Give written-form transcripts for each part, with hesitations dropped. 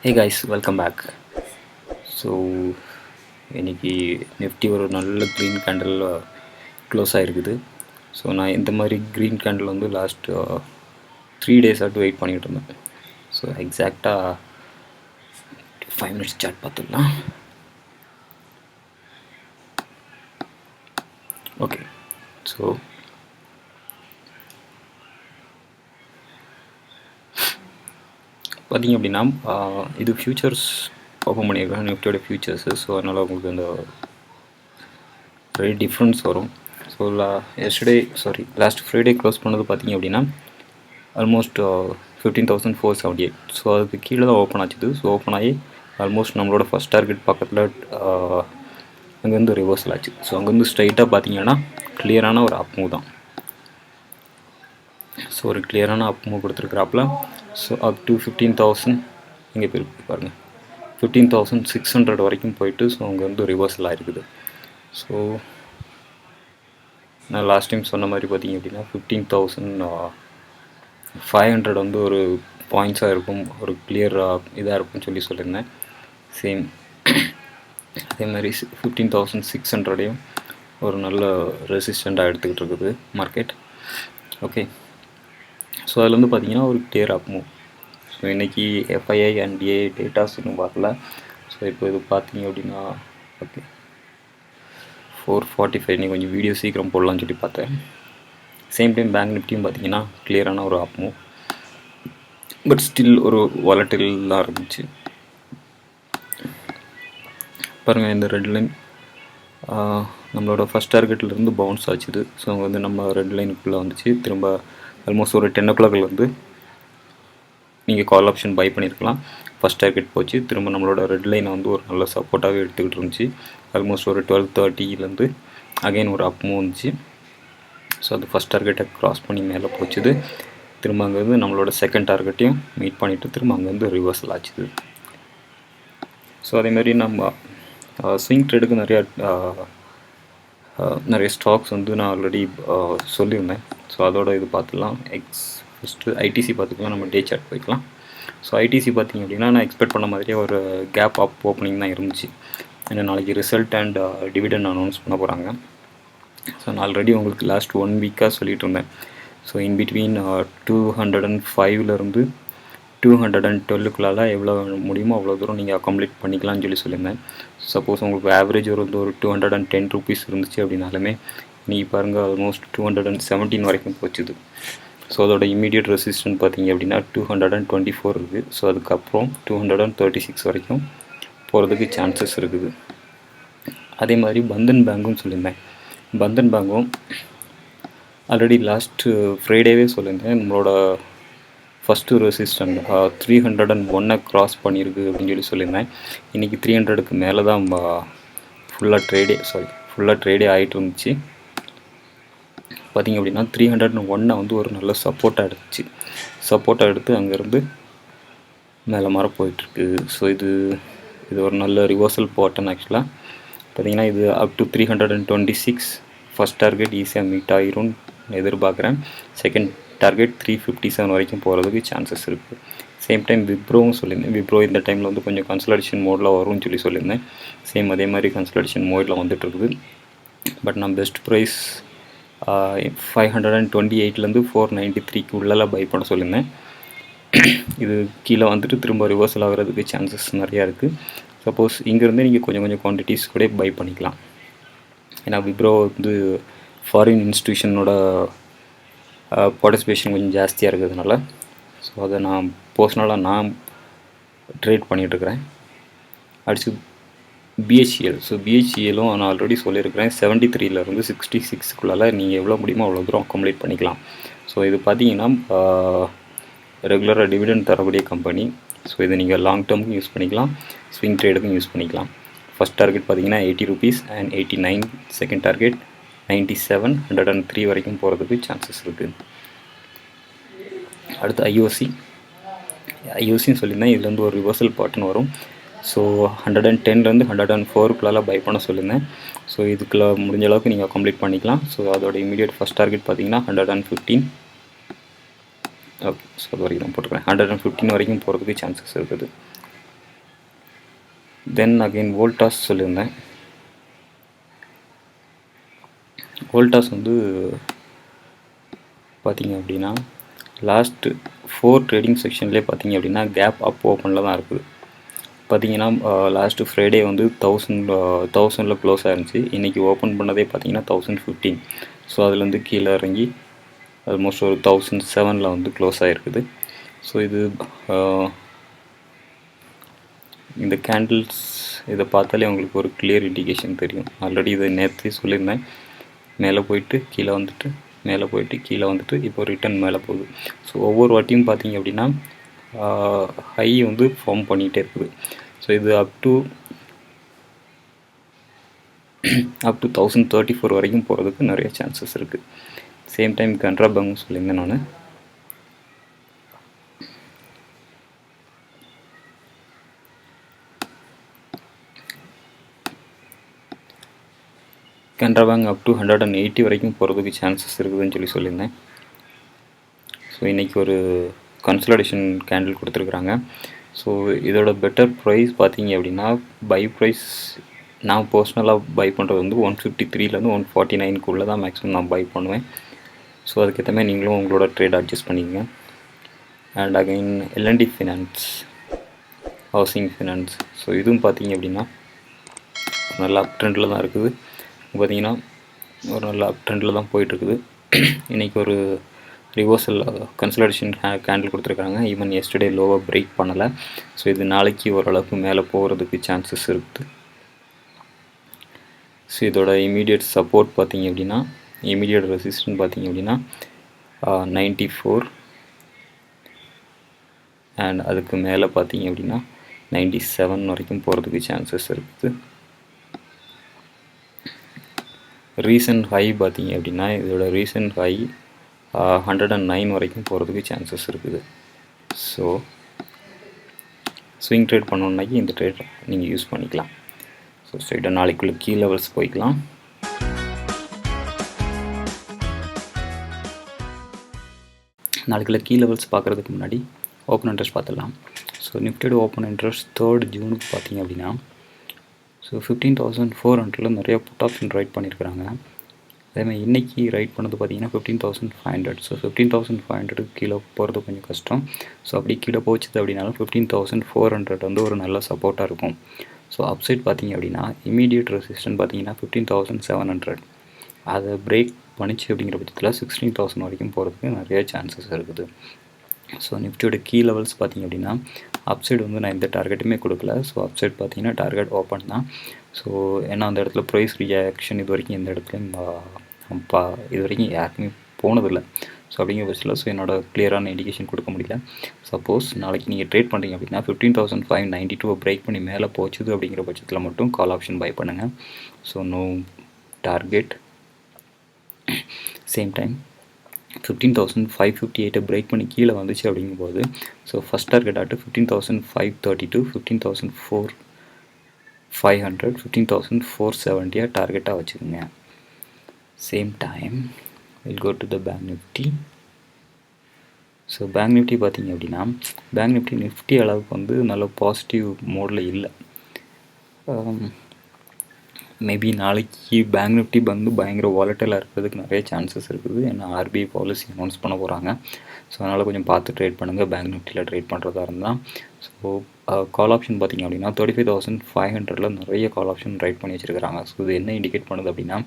Hey guys, welcome back. So இன்னைக்கு Nifty ஒரு நல்ல க்ரீன் கேண்டில் க்ளோஸ் ஆகிருக்குது. ஸோ நான் இந்த மாதிரி க்ரீன் கேண்டில் வந்து லாஸ்ட் 3 days ஆட்டு வெயிட் பண்ணிகிட்டு இருந்தேன். ஸோ எக்ஸாக்டாக 5 minutes சார்ட் பார்த்துடலாம். ஓகே, ஸோ பார்த்திங்க அப்படின்னா இது ஃப்யூச்சர்ஸ் ஓப்பன் பண்ணியிருக்கேன், நிஃப்டியோட ஃப்யூச்சர்ஸு. ஸோ அதனால் உங்களுக்கு அந்த ரெடி டிஃப்ரென்ஸ் வரும். ஸோ லாஸ்ட் ஃப்ரைடே க்ளோஸ் பண்ணது பார்த்திங்க அப்படின்னா ஆல்மோஸ்ட் 15,478. ஸோ அதுக்கு கீழே தான் ஓப்பன் ஆச்சுது. ஸோ ஓப்பன் ஆகி ஆல்மோஸ்ட் நம்மளோட ஃபஸ்ட் டார்கெட் பக்கத்தில் அங்கேருந்து ரிவர்சல் ஆச்சு. ஸோ அங்கேருந்து ஸ்ட்ரைட்டாக பார்த்தீங்கன்னா கிளியரான ஒரு அப் மூவ் தான். ஸோ ஒரு கிளியரான அப் மூவ் கொடுத்துருக்குறாப்புல. ஸோ அப் டு 15,000 இங்கே போய் பாருங்கள், 15,600 வரைக்கும் போயிட்டு ஸோ அங்கே வந்து ரிவர்சல் ஆகிருக்குது. ஸோ நான் லாஸ்ட் டைம் சொன்ன மாதிரி பார்த்திங்க அப்படின்னா 15,500 வந்து ஒரு பாயிண்ட்ஸாக இருக்கும், ஒரு கிளியர் இதாக இருக்கும்னு சொல்லியிருந்தேன். சேம் அதே மாதிரி 15,600 ஒரு நல்ல ரெசிஸ்டண்ட்டாக எடுத்துக்கிட்டு இருக்குது மார்க்கெட். ஓகே, ஸோ அதில் வந்து பார்த்திங்கன்னா ஒரு கிளியர் அப் மூவ். ஸோ இன்றைக்கி எஃப்ஐஐ அண்ட் டிஏ டேட்டாஸ் இன்னும் பார்க்கல. ஸோ இப்போ இது பார்த்திங்க அப்படின்னா ஓகே 4:45 நீ கொஞ்சம் வீடியோ சீக்கிரம் போடலான்னு சொல்லி பார்த்தேன். சேம் டைம் பேங்க் நிஃப்டியும் பார்த்தீங்கன்னா கிளியரான ஒரு அப் மூவ், பட் ஸ்டில் ஒரு வாலட்டில் தான் இருந்துச்சு. பாருங்கள், இந்த ரெட் லைன் நம்மளோட ஃபஸ்ட் டார்கெட்லேருந்து பவுன்ஸ் ஆச்சுது. ஸோ அங்கே வந்து நம்ம ரெட் லைனுக்குள்ளே வந்துச்சு. திரும்ப ஆல்மோஸ்ட் ஒரு 10 o'clock வந்து நீங்கள் கால் ஆப்ஷன் பை பண்ணியிருக்கலாம். ஃபஸ்ட் டார்கெட் போச்சு. திரும்ப நம்மளோட ரெட் லைனை வந்து ஒரு நல்ல சப்போர்ட்டாகவே எடுத்துக்கிட்டு இருந்துச்சு. ஆல்மோஸ்ட் ஒரு 12:30 அகைன் ஒரு அப் மூவ் வந்துச்சு. ஸோ அது ஃபஸ்ட் டார்கெட்டை க்ராஸ் பண்ணி மேலே போச்சுது. திரும்ப அங்கேருந்து நம்மளோட செகண்ட் டார்கெட்டையும் மீட் பண்ணிவிட்டு திரும்ப அங்கேருந்து ரிவர்சல் ஆச்சுது. ஸோ அதேமாதிரி நம்ம ஸ்விங் ட்ரேடுக்கு நிறைய ஸ்டாக்ஸ் வந்து நான் ஆல்ரெடி சொல்லியிருந்தேன். ஸோ அதோட இது பார்த்துக்கலாம். ஃபஸ்ட்டு ஐடிசி பார்த்துக்கலாம், நம்ம டே சார்ட் போய்க்கலாம். ஸோ ஐடிசி பார்த்திங்க அப்படின்னா நான் எக்ஸ்பெக்ட் பண்ண மாதிரியே ஒரு கேப் அப் ஓப்பனிங் தான் இருந்துச்சு. ஏன்னா நாளைக்கு ரிசல்ட் அண்ட் டிவிடெண்ட் அனௌன்ஸ் பண்ண போகிறாங்க. ஸோ நான் ஆல்ரெடி உங்களுக்கு லாஸ்ட் 1 week சொல்லிகிட்டு இருந்தேன். ஸோ இன் பிட்வீன் 205 212 எவ்வளோ முடியுமோ அவ்வளோ தூரம் நீங்கள் அக்காம்ப்ளீட் பண்ணிக்கலாம்னு சொல்லியிருந்தேன். சப்போஸ் உங்களுக்கு ஆவரேஜ் ஒரு 210 rupees இருந்துச்சு அப்படின்னாலுமே நீங்கள் பாருங்கள் ஆல்மோஸ்ட் 217 வரைக்கும் போச்சுது. ஸோ அதோட இமீடியட் ரெசிஸ்டன்ட் பார்த்திங்க அப்படின்னா 224 இருக்குது. ஸோ அதுக்கப்புறம் 236 வரைக்கும் போகிறதுக்கு சான்சஸ் இருக்குது. அதே மாதிரி பந்தன் பேங்க்கும் சொல்லியிருந்தேன். பந்தன் பேங்க்கும் ஆல்ரெடி லாஸ்ட்டு ஃப்ரைடேவே சொல்லியிருந்தேன், நம்மளோட ஃபஸ்ட்டு ரெசிஸ்டன்ட் 301 க்ராஸ் பண்ணியிருக்கு அப்படின்னு சொல்லியிருந்தேன். இன்றைக்கி 300க்கு மேலே தான் ஃபுல்லாக ட்ரேடே ஆகிட்டு இருந்துச்சு. பார்த்திங்க அப்படின்னா 301 வந்து ஒரு நல்ல சப்போர்ட்டாக எடுத்து அங்கேருந்து மேலே மாற போயிட்டுருக்கு. ஸோ இது ஒரு நல்ல ரிவர்சல் பாட்டன். ஆக்சுவலாக பார்த்திங்கன்னா இது அப் டு 326 ஃபஸ்ட் டார்கெட் ஈஸியாக மீட் ஆகிரும் எதிர்பார்க்குறேன். செகண்ட் டார்கெட் 357 வரைக்கும் போகிறதுக்கு சான்சஸ் இருக்குது. சேம் டைம் விப்ரோவும் சொல்லியிருந்தேன். விப்ரோ இந்த டைமில் வந்து கொஞ்சம் கன்சல்டேஷன் மோடில் வரும்னு சொல்லியிருந்தேன். சேம் அதே மாதிரி கன்சல்டேஷன் மோடில் வந்துட்டுருக்குது. பட் நான் பெஸ்ட் ப்ரைஸ் 528 493 உள்ளே பை பண்ண சொல்லியிருந்தேன். இது கீழே வந்துட்டு திரும்ப ரிவர்சல் ஆகிறதுக்கு சான்சஸ் நிறையா இருக்குது. சப்போஸ் இங்கேருந்து நீங்கள் கொஞ்சம் குவான்டிட்டிஸ் கூட பை பண்ணிக்கலாம். ஏன்னா விப்ரோ வந்து ஃபாரின் இன்ஸ்டியூஷனோட பார்ட்டிசிபேஷன் கொஞ்சம் ஜாஸ்தியாக இருக்கிறதுனால ஸோ அதை நான் பர்சனலாக ட்ரேட் பண்ணிகிட்ருக்கிறேன். அடுத்து பிஹெச்இஎல். ஸோ பிஹெச்இஎலும் நான் ஆல்ரெடி சொல்லியிருக்கிறேன், 73 66 நீங்கள் எவ்வளோ முடியுமோ அவ்வளோ தூரம் அக்கம்ப்ளீட் பண்ணிக்கலாம். ஸோ இது பார்த்தீங்கன்னா ரெகுலராக டிவிடெண்ட் தரக்கூடிய கம்பெனி. ஸோ இதை நீங்கள் லாங் டேர்முக்கும் யூஸ் பண்ணிக்கலாம், ஸ்விங் ட்ரேடுக்கும் யூஸ் பண்ணிக்கலாம். ஃபஸ்ட் டார்கெட் பார்த்தீங்கன்னா 80 rupees and 89. செகண்ட் டார்கெட் 97, 103 வரைக்கும் போகிறதுக்கு சான்சஸ் இருக்குது. அடுத்து ஐஓசின்னு சொல்லியிருந்தேன். இதுலேருந்து ஒரு ரிவர்சல் பாட்டன் வரும். ஸோ 110 104 பை பண்ண சொல்லியிருந்தேன். ஸோ இதுக்குள்ளே முடிஞ்ச அளவுக்கு நீங்கள் கம்ப்ளீட் பண்ணிக்கலாம். ஸோ அதோட இமீடியட் ஃபஸ்ட் டார்கெட் பார்த்தீங்கன்னா 115. ஓகே, ஸோ அது வரைக்கும் தான் போட்டுக்கிறேன். 115 வரைக்கும் போகிறதுக்கு சான்சஸ் இருக்குது. தென் அகைன் வோல்டாஸ் சொல்லியிருந்தேன். வோல்டாஸ் வந்து பார்த்திங்க அப்படின்னா லாஸ்ட்டு 4 ட்ரேடிங் செக்ஷன்லேயே பார்த்திங்க அப்படின்னா கேப் அப் ஓப்பனில் தான் இருக்குது. பார்த்திங்கன்னா லாஸ்ட்டு ஃப்ரைடே வந்து 1000 க்ளோஸ் ஆயிருந்துச்சு. இன்றைக்கி ஓப்பன் பண்ணதே பார்த்திங்கன்னா 1015. ஸோ அதுலேருந்து கீழே இறங்கி ஆல்மோஸ்ட் ஒரு 1007 வந்து க்ளோஸ் ஆகிருக்குது. ஸோ இது இந்த கேண்டில்ஸ் இதை பார்த்தாலே உங்களுக்கு ஒரு கிளியர் இண்டிகேஷன் தெரியும். ஆல்ரெடி இதை நேற்றே சொல்லியிருந்தேன். மேலே போயிட்டு கீழே வந்துட்டு, மேலே போயிட்டு கீழே வந்துட்டு, இப்போ ரிட்டன் மேலே போகுது. ஸோ ஒவ்வொரு வாட்டியும் பார்த்தீங்க அப்படின்னா ஹை வந்து ஃபார்ம் பண்ணிகிட்டே இருக்குது. ஸோ இது அப் டு 1034 வரைக்கும் போகிறதுக்கு நிறைய சான்சஸ் இருக்குது. சேம் டைம் கனரா பேங்க் சொல்லியிருந்தேன் நான். கனரா பேங்க் அப் டு 180 வரைக்கும் போகிறதுக்கு சான்சஸ் இருக்குதுன்னு சொல்லியிருந்தேன். ஸோ இன்றைக்கி ஒரு கன்சல்டேஷன் கேண்டில் கொடுத்துருக்குறாங்க. ஸோ இதோட பெட்டர் ப்ரைஸ் பார்த்தீங்க அப்படின்னா பை ப்ரைஸ் நான் பர்சனலாக பை பண்ணுறது வந்து 153லேருந்து 149க்குள்ளே தான் மேக்ஸிமம் நான் பை பண்ணுவேன். ஸோ அதுக்கேற்ற மாதிரி நீங்களும் உங்களோட ட்ரேட் அட்ஜஸ்ட் பண்ணிக்கங்க. And again L and T finance, housing finance, so இதுவும் பார்த்தீங்க அப்படின்னா நல்ல அப் ட்ரெண்டில் தான் இருக்குது. பார்த்திங்கன்னா ஒரு நல்ல அப் ட்ரெண்டில் தான் போயிட்டுருக்குது. இன்றைக்கி ஒரு ரிவர்சல் கன்சல்டேஷன் கேண்டில் கொடுத்துருக்காங்க. ஈவன் எஸ்டர்டே லோவாக பிரேக் பண்ணலை. ஸோ இது நாளைக்கு ஓரளவுக்கு மேலே போகிறதுக்கு சான்சஸ் இருக்குது. ஸோ இதோட இமீடியட் சப்போர்ட் பார்த்திங்க அப்படின்னா, இமீடியட் ரெசிஸ்டன்ட் பார்த்திங்க அப்படின்னா 94 அண்ட் அதுக்கு மேலே பார்த்திங்க அப்படின்னா 97 வரைக்கும் போகிறதுக்கு சான்சஸ் இருக்குது. ரீசன்ட் ஹை பார்த்திங்க அப்படின்னா இதோட ரீசன்ட் ஹை 109 வரைக்கும் போகிறதுக்கு சான்சஸ் இருக்குது. ஸோ ஸ்விங் ட்ரேட் பண்ணணுன்னாக்கி இந்த ட்ரேட் நீங்கள் யூஸ் பண்ணிக்கலாம். ஸோ ஸ்ட்ரைட்டாக நாளைக்குள்ளே கீ லெவல்ஸ் போய்க்கலாம். நாளைக்குள்ளே கீ லெவல்ஸ் பார்க்குறதுக்கு முன்னாடி ஓப்பன் இன்ட்ரெஸ்ட் பார்த்துடலாம். ஸோ நிஃப்டியோட ஓப்பன் இன்ட்ரெஸ்ட் 3rd ஜூனுக்கு பார்த்திங்க அப்படின்னா ஸோ 15,400 நிறைய புட் ஆப்ஷன் ரைட் பண்ணியிருக்கிறாங்க. அதேமாதிரி இன்றைக்கி ரைட் பண்ணது பார்த்திங்கன்னா 15,500. ஸோ 15,500 கீழே போகிறது கொஞ்சம் கஷ்டம். ஸோ அப்படி கீழே போச்சுது அப்படின்னாலும் 15,400 வந்து ஒரு நல்ல சப்போர்ட்டாக இருக்கும். ஸோ அப்சைட் பார்த்திங்க அப்படின்னா இமீடியட் ரெசிஸ்டன்ட் பார்த்திங்கன்னா 15,700. அதை பிரேக் பண்ணிச்சு அப்படிங்கிற பட்சத்தில் 16,000 வரைக்கும் போகிறதுக்கு நிறைய சான்சஸ் இருக்குது. ஸோ நிஃப்டியோட கீ லெவல்ஸ் பார்த்திங்க அப்படின்னா அப்சைடு வந்து நான் எந்த டார்கெட்டுமே கொடுக்கல. ஸோ அப்சைட் பார்த்திங்கன்னா டார்கெட் ஓப்பன் தான். ஸோ ஏன்னா அந்த இடத்துல ப்ரைஸ் ரியாக்ஷன் இது வரைக்கும் எந்த இடத்துலையும் இது வரைக்கும் யாருக்குமே போனதில்லை. ஸோ அப்படிங்கிற பட்சத்தில் ஸோ என்னோட கிளியரான இண்டிகேஷன் கொடுக்க முடியல. சப்போஸ் நாளைக்கு நீங்கள் ட்ரேட் பண்ணுறீங்க அப்படின்னா 15,592 பிரேக் பண்ணி மேலே போச்சுது அப்படிங்கிற பட்சத்தில் மட்டும் கால் ஆப்ஷன் பை பண்ணுங்கள். So no target. Same time 15,558 break பண்ணி கீழே வந்துச்சு அப்படிங்கும்போது ஸோ ஃபஸ்ட் டார்கெட் ஆட்டு 15,532, 15,500, 15,470 டார்கெட்டாக வச்சுக்கோங்க. Same time will go to the bank Nifty. So bank Nifty பார்த்திங்க அப்படின்னா பேங்க் நிஃப்டி அளவுக்கு வந்து நல்ல பாசிட்டிவ் மோடில் இல்லை. மேபி நாளைக்கு பேங்க் நிஃப்டி வந்து பயங்கர வாலட்டைலாக இருக்கிறதுக்கு நிறைய சான்சஸ் இருக்குது. ஏன்னா ஆர்பிஐ பாலிசி அனௌன்ஸ் பண்ண போகிறாங்க. ஸோ அதனால் கொஞ்சம் பார்த்து ட்ரேட் பண்ணுங்கள் பேங்க் நிஃப்டியில் ட்ரேட் பண்ணுறதா இருந்தால். ஸோ கால் ஆப்ஷன் பார்த்திங்க அப்படின்னா 35,500 நிறைய கால் ஆப்ஷன் ரைட் பண்ணி வச்சுருக்கிறாங்க. ஸோ இது என்ன இண்டிகேட் பண்ணுது அப்படின்னா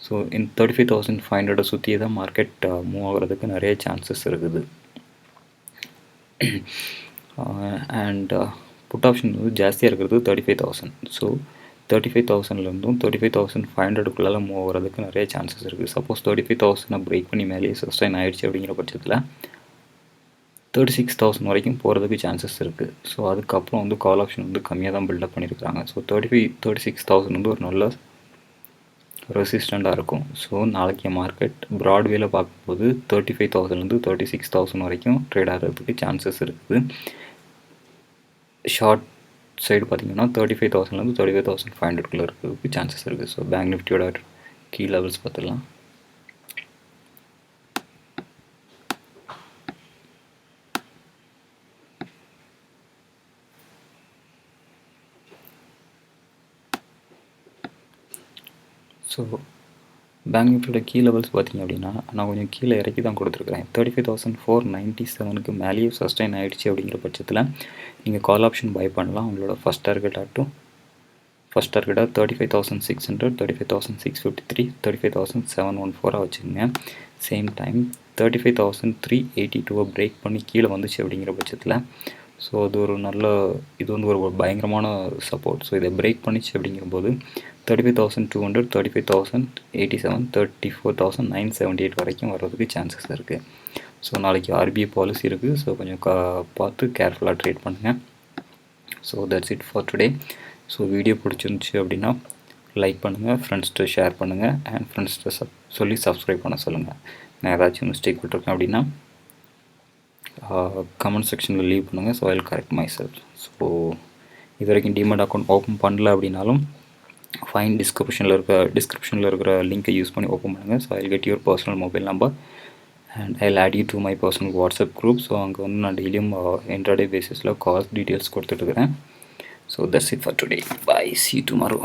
ஸோ இந்த 35,500 சுற்றியே தான் மார்க்கெட் மூவ் ஆகிறதுக்கு நிறைய சான்சஸ் இருக்குது. அண்ட் புட் ஆப்ஷன் வந்து ஜாஸ்தியாக இருக்கிறது 35,000. ஸோ 35,000லேருந்தும் 35,500க்குள்ளே மூவ் ஆகிறதுக்கு நிறைய சான்சஸ் இருக்குது. சப்போஸ் 35,000 பிரேக் பண்ணி மேலேயே சஸ்டைன் ஆகிடுச்சு அப்படிங்கிற பட்சத்தில் 36,000 வரைக்கும் போகிறதுக்கு சான்சஸ் இருக்குது. ஸோ அதுக்கப்புறம் வந்து கால் ஆப்ஷன் வந்து கம்மியாக தான் பில்டப் பண்ணியிருக்கிறாங்க. ஸோ 36,000 வந்து ஒரு நல்ல ரெசிஸ்டண்ட்டாக இருக்கும். ஸோ நாளைக்கு மார்க்கெட் ப்ராட்வேல பார்க்கும்போது 35,000லேருந்து 36,000 வரைக்கும் ட்ரேட் ஆகிறதுக்கு சான்சஸ் இருக்குது. ஷார்ட் சைடு பார்த்திங்கன்னா 35,000லேருந்து 35,500 இருக்கிறதுக்கு சான்சஸ் இருக்குது. ஸோ பேங்க் நிஃப்டியோட கீ லெவல்ஸ் பார்த்துடலாம். ஸோ பேங்க் நிஃப்டியோட கீ லெவல்ஸ் பார்த்தீங்க அப்படின்னா நான் கொஞ்சம் கீழே இறக்கி தான் கொடுத்துருக்குறேன். 35,497க்கு மேலேயே சஸ்டைன் ஆகிடுச்சு அப்படிங்கிற பட்சத்தில் நீங்கள் கால் ஆப்ஷன் பை பண்ணலாம். உங்களோட ஃபஸ்ட் டார்கெட்டாக 35,600, 35,653, 35,714 வச்சுக்கோங்க. சேம் டைம் 35,382 பிரேக் பண்ணி கீழே வந்துச்சு அப்படிங்கிற பட்சத்தில் ஸோ அது ஒரு இது வந்து ஒரு பயங்கரமான சப்போர்ட். ஸோ இதை பிரேக் பண்ணிச்சு அப்படிங்கும்போது 35,200, 35,087, 34,978 வரைக்கும் வர்றதுக்கு சான்சஸ் இருக்குது. ஸோ நாளைக்கு RBI பாலிசி இருக்குது. ஸோ கொஞ்சம் பார்த்து கேர்ஃபுல்லாக ட்ரேட் பண்ணுங்கள். So that's it for today. So video பிடிச்சிருந்துச்சி அப்படின்னா லைக் பண்ணுங்கள், ஃப்ரெண்ட்ஸ்கிட்ட ஷேர் பண்ணுங்கள், அண்ட் ஃப்ரெண்ட்ஸ்கிட்ட சொல்லி சப்ஸ்கிரைப் பண்ண சொல்லுங்கள். நான் ஏதாச்சும் மிஸ்டேக் விட்டுருக்கேன் அப்படின்னா கமெண்ட் செக்ஷனில் லீவ் பண்ணுங்கள். So I will correct my self. So இது வரைக்கும் டிமெட் அக்கௌண்ட் ஓப்பன் பண்ணல அப்படின்னாலும் ஃபைன் டிஸ்கிரிப்ஷனில் இருக்கிற லிங்க்கை யூஸ் பண்ணி ஓப்பன் பண்ணுங்கள். So I will get your personal mobile number and I will add you to my personal WhatsApp group. So அங்கே வந்து நான் டெய்லியும் இன்ட்ராடே பேசிஸில் காஸ்ட் டீட்டெயில்ஸ் கொடுத்துட்ருக்கிறேன். So that's it for today. Bye, see you tomorrow.